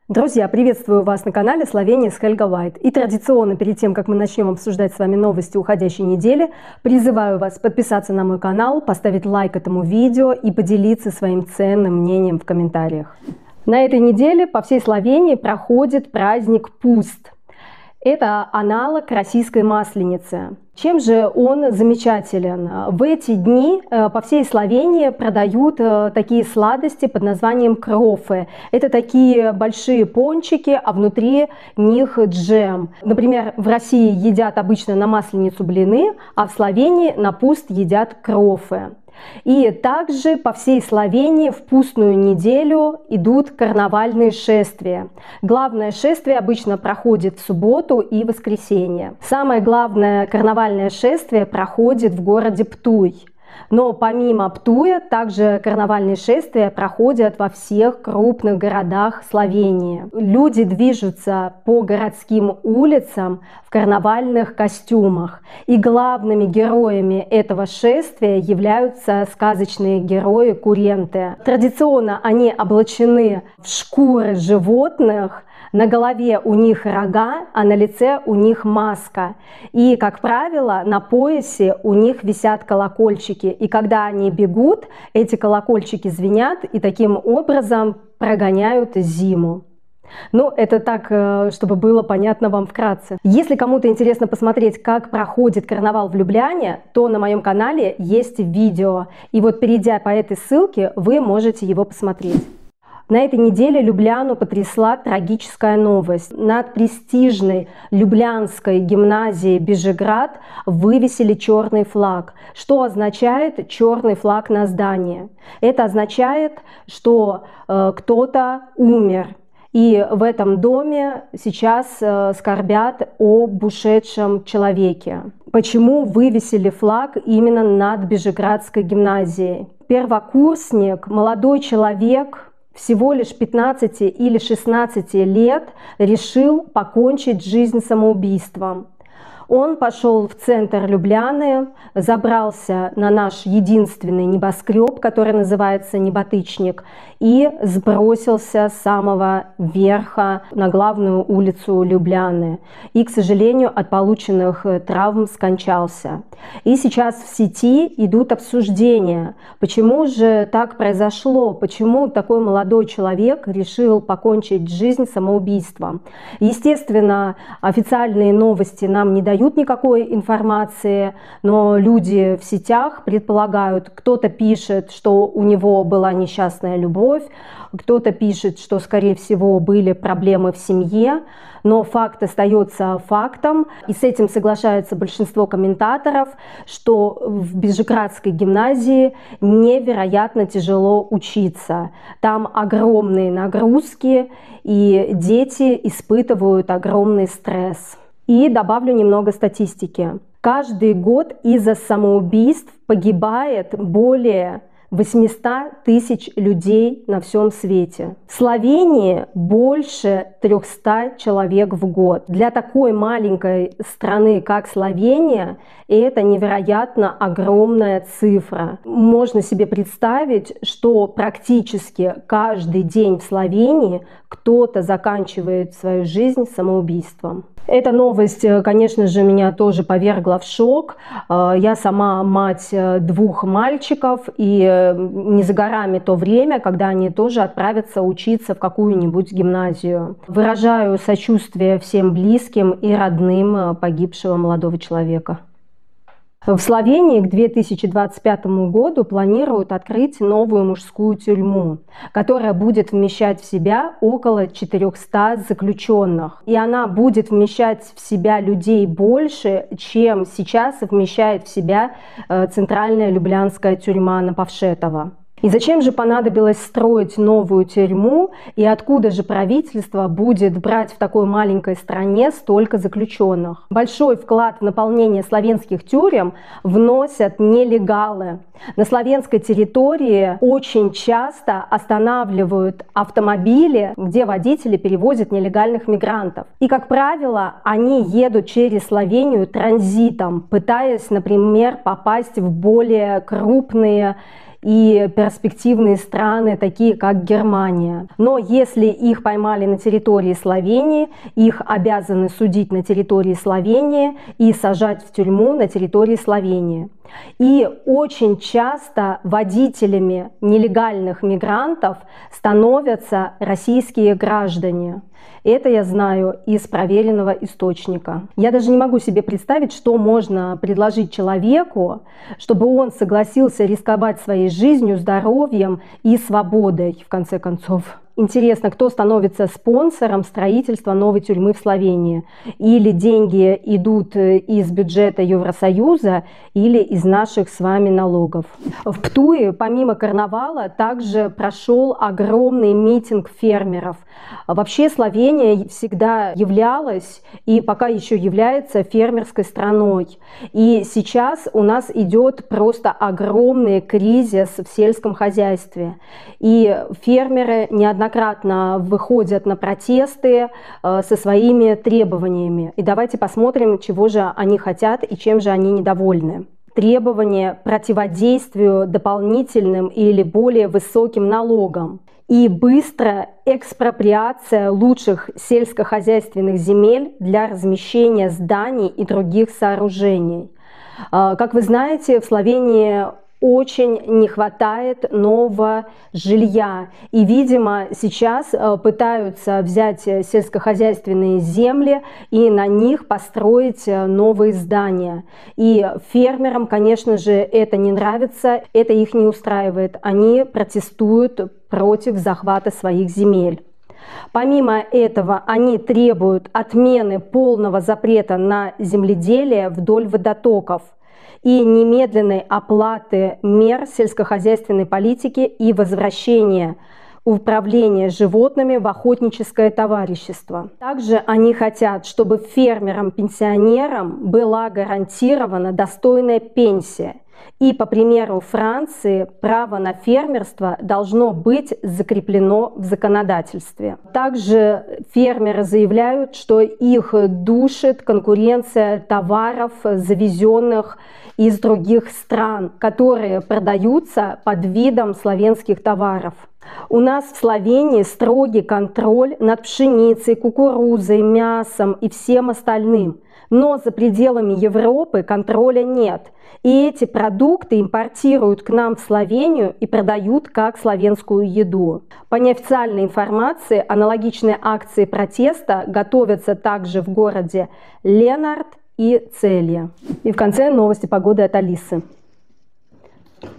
Друзья, приветствую вас на канале Словения с Хельга Вайт. И традиционно, перед тем, как мы начнем обсуждать с вами новости уходящей недели, призываю вас подписаться на мой канал, поставить лайк этому видео и поделиться своим ценным мнением в комментариях. На этой неделе по всей Словении проходит праздник Пуст. Это аналог российской Масленицы. Чем же он замечателен? В эти дни по всей Словении продают такие сладости под названием крофы. Это такие большие пончики, а внутри них джем. Например, в России едят обычно на Масленицу блины, а в Словении на Пуст едят крофы. И также по всей Словении в пустную неделю идут карнавальные шествия. Главное шествие обычно проходит в субботу и воскресенье. Самое главное карнавальное шествие проходит в городе Птуй. Но помимо Птуя, также карнавальные шествия проходят во всех крупных городах Словении. Люди движутся по городским улицам в карнавальных костюмах. И главными героями этого шествия являются сказочные герои куренты. Традиционно они облачены в шкуры животных. На голове у них рога, а на лице у них маска. И, как правило, на поясе у них висят колокольчики. И когда они бегут, эти колокольчики звенят и таким образом прогоняют зиму. Ну, это так, чтобы было понятно вам вкратце. Если кому-то интересно посмотреть, как проходит карнавал в Любляне, то на моем канале есть видео. И вот, перейдя по этой ссылке, вы можете его посмотреть. На этой неделе Любляну потрясла трагическая новость. Над престижной Люблянской гимназией Бежеград вывесили черный флаг. Что означает черный флаг на здании? Это означает, что кто-то умер. И в этом доме сейчас скорбят об ушедшем человеке. Почему вывесили флаг именно над Бежеградской гимназией? Первокурсник, молодой человек, всего лишь 15 или 16 лет, решил покончить жизнь самоубийством. Он пошел в центр Любляны, забрался на наш единственный небоскреб, который называется Неботычник, и сбросился с самого верха на главную улицу Любляны. И, к сожалению, от полученных травм скончался. И сейчас в сети идут обсуждения, почему же так произошло, почему такой молодой человек решил покончить жизнь самоубийством. Естественно, официальные новости нам не дают никакой информации, но люди в сетях предполагают, кто-то пишет, что у него была несчастная любовь, кто-то пишет, что, скорее всего, были проблемы в семье, но факт остается фактом, и с этим соглашается большинство комментаторов, что в Бежеградской гимназии невероятно тяжело учиться. Там огромные нагрузки, и дети испытывают огромный стресс. И добавлю немного статистики. Каждый год из-за самоубийств погибает более 800 тысяч людей на всем свете. В Словении больше 300 человек в год. Для такой маленькой страны, как Словения, это невероятно огромная цифра. Можно себе представить, что практически каждый день в Словении кто-то заканчивает свою жизнь самоубийством. Эта новость, конечно же, меня тоже повергла в шок. Я сама мать двух мальчиков, и не за горами то время, когда они тоже отправятся учиться в какую-нибудь гимназию. Выражаю сочувствие всем близким и родным погибшего молодого человека. В Словении к 2025 году планируют открыть новую мужскую тюрьму, которая будет вмещать в себя около 400 заключенных. И она будет вмещать в себя людей больше, чем сейчас вмещает в себя центральная люблянская тюрьма на Павшетово. И зачем же понадобилось строить новую тюрьму, и откуда же правительство будет брать в такой маленькой стране столько заключенных? Большой вклад в наполнение словенских тюрем вносят нелегалы. На словенской территории очень часто останавливают автомобили, где водители перевозят нелегальных мигрантов. И, как правило, они едут через Словению транзитом, пытаясь, например, попасть в более крупные и перспективные страны, такие как Германия. Но если их поймали на территории Словении, их обязаны судить на территории Словении и сажать в тюрьму на территории Словении. И очень часто водителями нелегальных мигрантов становятся российские граждане. Это я знаю из проверенного источника. Я даже не могу себе представить, что можно предложить человеку, чтобы он согласился рисковать своей жизнью, здоровьем и свободой, в конце концов. Интересно, кто становится спонсором строительства новой тюрьмы в Словении? Или деньги идут из бюджета Евросоюза, или из наших с вами налогов? В Птуе помимо карнавала также прошел огромный митинг фермеров. Вообще Словения всегда являлась и пока еще является фермерской страной. И сейчас у нас идет просто огромный кризис в сельском хозяйстве. И фермеры неоднократно выходят на протесты со своими требованиями. И давайте посмотрим, чего же они хотят и чем же они недовольны. Требования противодействию дополнительным или более высоким налогам и быстрая экспроприация лучших сельскохозяйственных земель для размещения зданий и других сооружений. Как вы знаете, в Словении очень не хватает нового жилья. И, видимо, сейчас пытаются взять сельскохозяйственные земли и на них построить новые здания. И фермерам, конечно же, это не нравится, это их не устраивает. Они протестуют против захвата своих земель. Помимо этого, они требуют отмены полного запрета на земледелие вдоль водотоков и немедленной оплаты мер сельскохозяйственной политики и возвращения управления животными в охотническое товарищество. Также они хотят, чтобы фермерам-пенсионерам была гарантирована достойная пенсия. И, по примеру Франции, право на фермерство должно быть закреплено в законодательстве. Также фермеры заявляют, что их душит конкуренция товаров, завезенных из других стран, которые продаются под видом славянских товаров. У нас в Словении строгий контроль над пшеницей, кукурузой, мясом и всем остальным. Но за пределами Европы контроля нет. И эти продукты импортируют к нам в Словению и продают как словенскую еду. По неофициальной информации, аналогичные акции протеста готовятся также в городе Ленард и Целья. И в конце новости погоды от Алисы.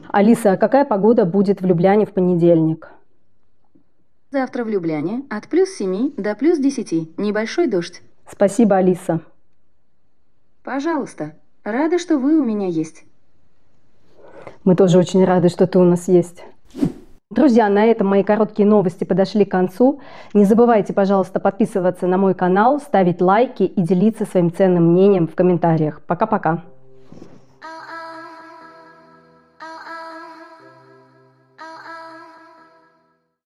Алиса, какая погода будет в Любляне в понедельник? Завтра в Любляне от +7 до +10. Небольшой дождь. Спасибо, Алиса. Пожалуйста. Рада, что вы у меня есть. Мы тоже очень рады, что ты у нас есть. Друзья, на этом мои короткие новости подошли к концу. Не забывайте, пожалуйста, подписываться на мой канал, ставить лайки и делиться своим ценным мнением в комментариях. Пока-пока.